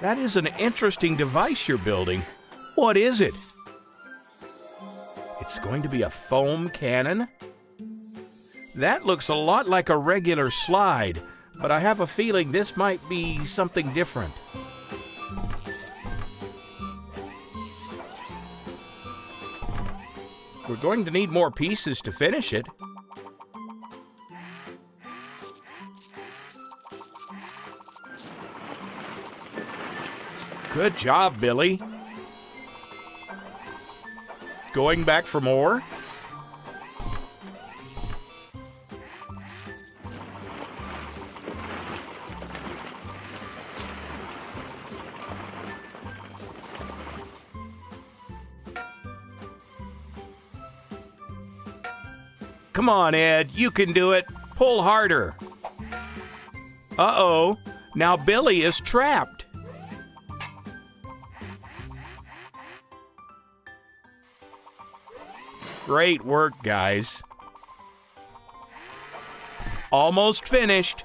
That is an interesting device you're building. What is it? It's going to be a foam cannon? That looks a lot like a regular slide, but I have a feeling this might be something different. We're going to need more pieces to finish it. Good job, Billy. Going back for more? Come on, Ed, you can do it. Pull harder. Uh-oh, now Billy is trapped. Great work, guys. Almost finished.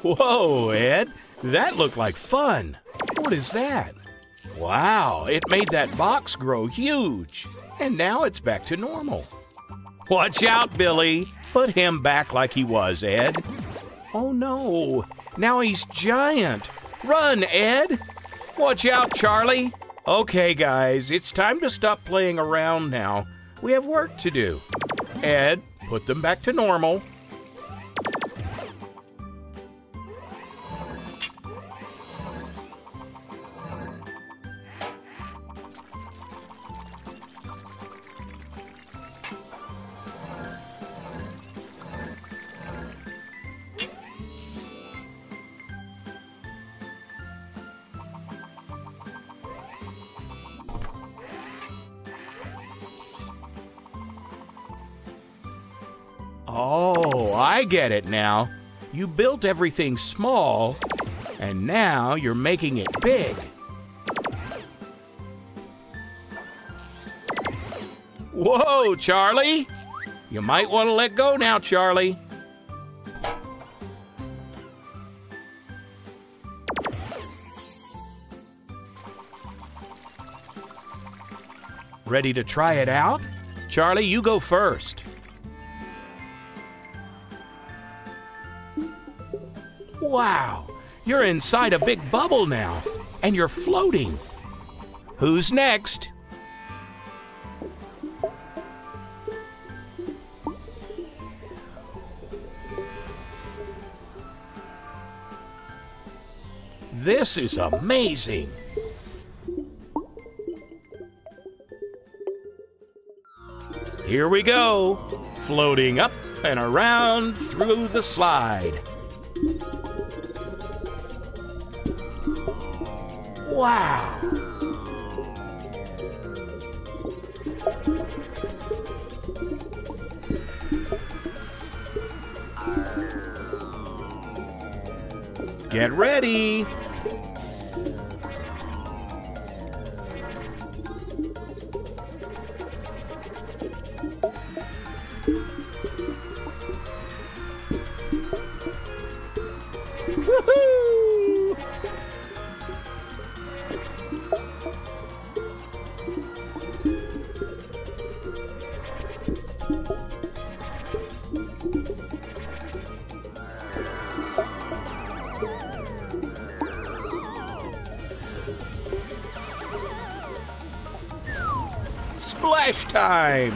Whoa, Ed, that looked like fun. What is that? Wow, it made that box grow huge. And now it's back to normal. Watch out, Billy. Put him back like he was, Ed. Oh no, now he's giant. Run, Ed. Watch out, Charlie. Okay, guys, it's time to stop playing around now. We have work to do. Ed, put them back to normal. Oh, I get it now. You built everything small, and now you're making it big. Whoa, Charlie! You might want to let go now, Charlie. Ready to try it out? Charlie, you go first. Wow, you're inside a big bubble now, and you're floating. Who's next? This is amazing. Here we go, floating up and around through the slide. Wow! Get ready! Woohoo! Splash time!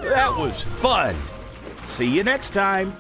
That was fun! See you next time!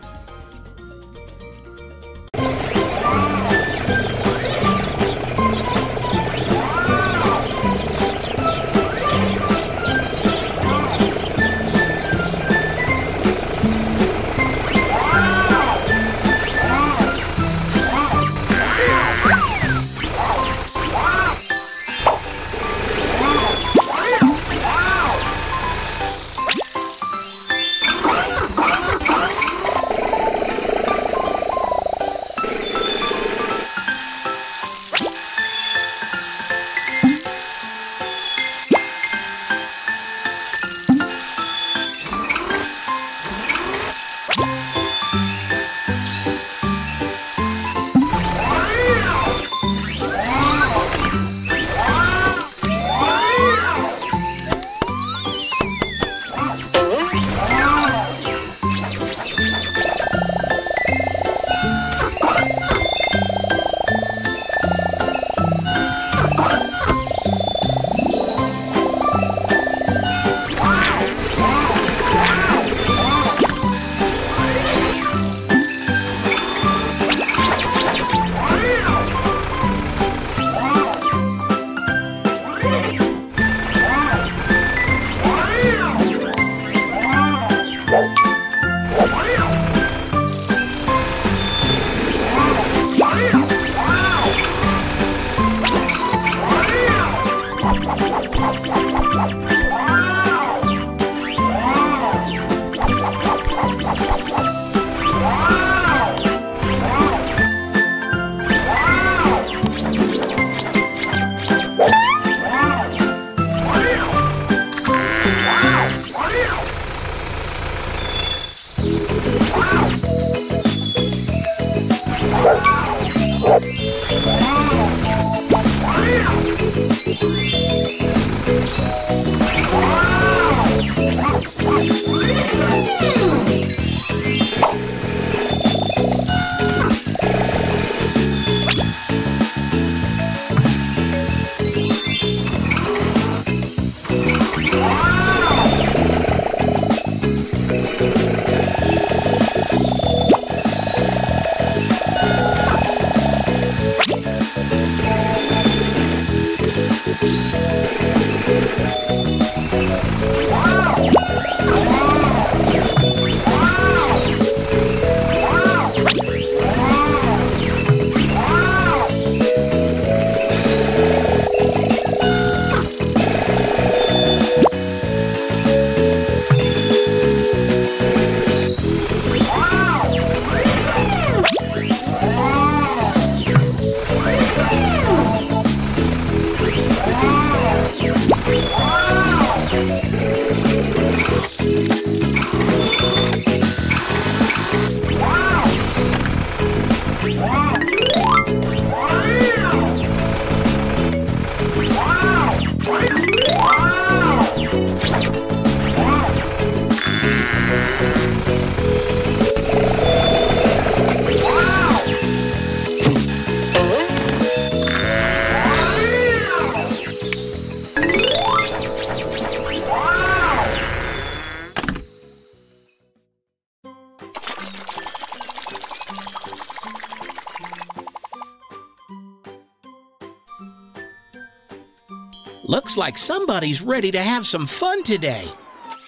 Looks like somebody's ready to have some fun today.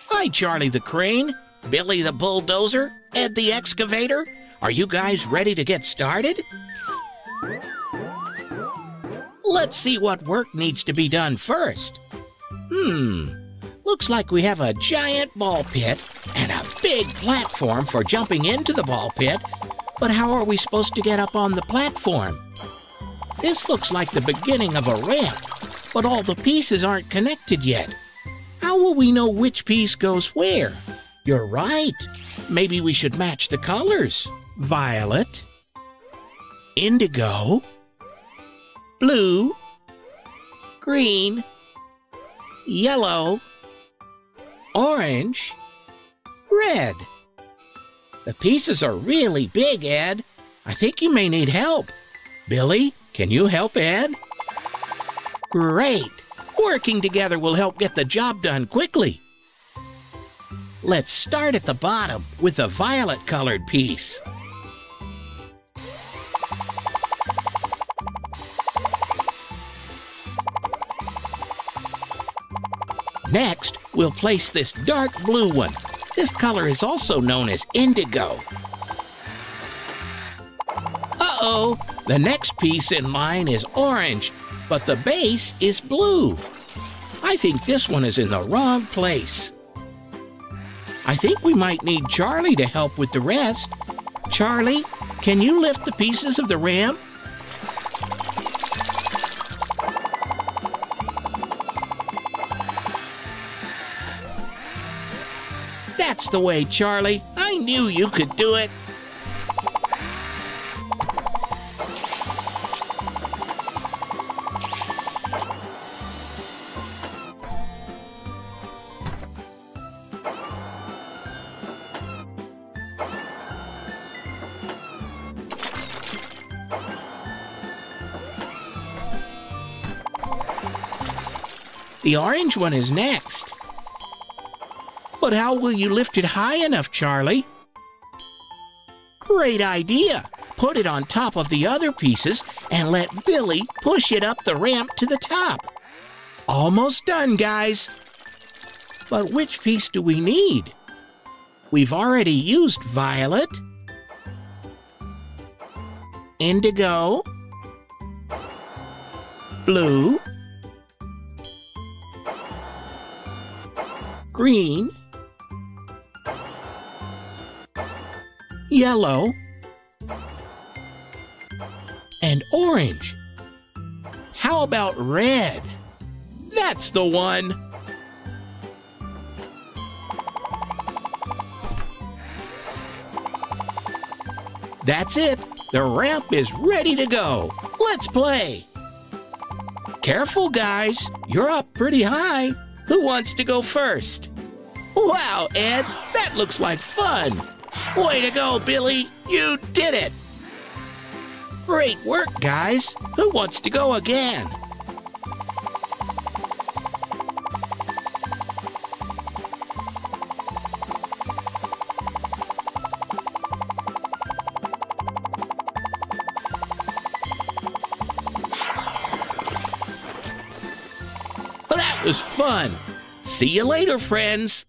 Hi, Charlie the Crane, Billy the Bulldozer, Ed the Excavator. Are you guys ready to get started? Let's see what work needs to be done first. Looks like we have a giant ball pit and a big platform for jumping into the ball pit. But how are we supposed to get up on the platform? This looks like the beginning of a ramp, but all the pieces aren't connected yet. How will we know which piece goes where? You're right. Maybe we should match the colors. Violet, indigo, blue, green, yellow, orange, red. The pieces are really big, Ed. I think you may need help. Billy, can you help Ed? Great! Working together will help get the job done quickly. Let's start at the bottom with a violet-colored piece. Next, we'll place this dark blue one. This color is also known as indigo. Uh-oh! The next piece in line is orange, but the base is blue. I think this one is in the wrong place. I think we might need Charlie to help with the rest. Charlie, can you lift the pieces of the ramp? That's the way, Charlie. I knew you could do it. The orange one is next. But how will you lift it high enough, Charlie? Great idea. Put it on top of the other pieces and let Billy push it up the ramp to the top. Almost done, guys. But which piece do we need? We've already used violet, indigo, blue, green, yellow, and orange. How about red? That's the one! That's it! The ramp is ready to go! Let's play! Careful, guys. You're up pretty high. Who wants to go first? Wow, Ed, that looks like fun. Way to go, Billy. You did it. Great work, guys. Who wants to go again? Well, that was fun. See you later, friends.